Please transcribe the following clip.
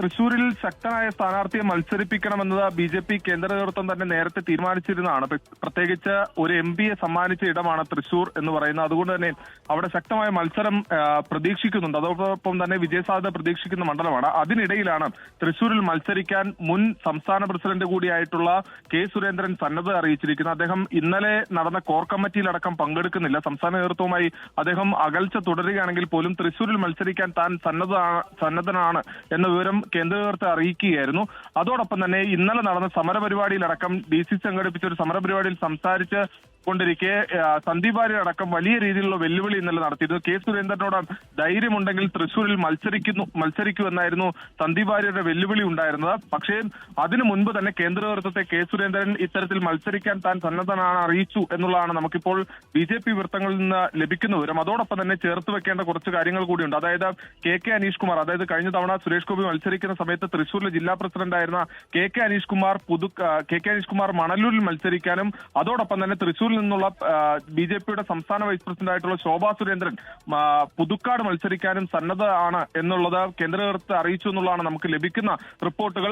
തൃശൂരിൽ ശക്തനായ സ്ഥാനാർത്ഥിയെ മത്സരിപ്പിക്കണമെന്നത് BJP കേന്ദ്ര നേതൃത്വം തന്നെ നേരത്തെ തീരുമാനിച്ചിരുന്നതാണ്. പ്രത്യേകിച്ച് ഒരു MP-യെ സമ്മാനിച്ച ഇടമാണ് തൃശൂർ എന്ന് പറയുന്നത്. അതുകൊണ്ട് തന്നെ അവിടെ ശക്തമായ മത്സരം പ്രതീക്ഷിക്കുന്നുണ്ട്. അതോടൊപ്പം തന്നെ വിജയസാധ്യത പ്രതീക്ഷിക്കുന്ന മണ്ഡലമാണ്. അതിനിടയിലാണ് തൃശൂരിൽ മത്സരിക്കാൻ മുൻ സംസ്ഥാന പ്രസിഡന്റ് കൂടിയായിട്ടുള്ള K. സുരേന്ദ്രൻ സന്നദ്ധത അറിയിച്ചിരിക്കുന്നത്. അദ്ദേഹം ഇന്നലെ നടന്ന കോർ കമ്മിറ്റിയിലടക്കം പങ്കെടുക്കുന്നില്ല. സംസ്ഥാന നേതൃത്വവുമായി അദ്ദേഹം അകൽച്ച തുടരുകയാണെങ്കിൽ പോലും തൃശൂരിൽ മത്സരിക്കാൻ താൻ സന്നദ്ധനാണ് എന്ന വിവരം കേന്ദ്ര നേതൃത്വത്തെ അറിയിക്കുകയായിരുന്നു. അതോടൊപ്പം തന്നെ ഇന്നലെ നടന്ന സമരപരിപാടിയിലടക്കം DCC സംഘടിപ്പിച്ച ഒരു സമരപരിപാടിയിൽ സംസാരിച്ച് കൊണ്ടിരിക്കെ സന്ദീപ് വാര്യർ അടക്കം വലിയ രീതിയിലുള്ള വെല്ലുവിളി ഇന്നലെ നടത്തിയിരുന്നു. K. സുരേന്ദ്രനോട് ധൈര്യമുണ്ടെങ്കിൽ തൃശൂരിൽ മത്സരിക്കൂ എന്നായിരുന്നു സന്ദീപ് വാര്യരുടെ വെല്ലുവിളി ഉണ്ടായിരുന്നത്. പക്ഷേ അതിനു മുൻപ് തന്നെ കേന്ദ്ര നേതൃത്വത്തെ K. സുരേന്ദ്രൻ ഇത്തരത്തിൽ മത്സരിക്കാൻ താൻ സന്നദ്ധനാണ് അറിയിച്ചു എന്നുള്ളതാണ് നമുക്കിപ്പോൾ BJP വൃത്തങ്ങളിൽ നിന്ന് ലഭിക്കുന്ന വിവരം. അതോടൊപ്പം തന്നെ ചേർത്ത് വെക്കേണ്ട കുറച്ച് കാര്യങ്ങൾ കൂടിയുണ്ട്. അതായത് KK അനീഷ് കുമാർ, അതായത് കഴിഞ്ഞ തവണ സുരേഷ് ഗോപി മത്സരിക്കുന്ന സമയത്ത് തൃശൂരിലെ ജില്ലാ പ്രസിഡന്റായിരുന്ന KK അനീഷ് കുമാർ മണലൂരിൽ മത്സരിക്കാനും അതോടൊപ്പം തന്നെ തൃശൂരിൽ നിന്നുള്ള BJPയുടെ സംസ്ഥാന വൈസ് പ്രസിഡന്റ് ആയിട്ടുള്ള ശോഭാ സുരേന്ദ്രൻ പുതുക്കാട് മത്സരിക്കാനും സന്നദ്ധ ആണ് എന്നുള്ളത് കേന്ദ്ര നേതൃത്വത്തെ അറിയിച്ചു എന്നുള്ളതാണ് നമുക്ക് ലഭിക്കുന്ന റിപ്പോർട്ടുകൾ.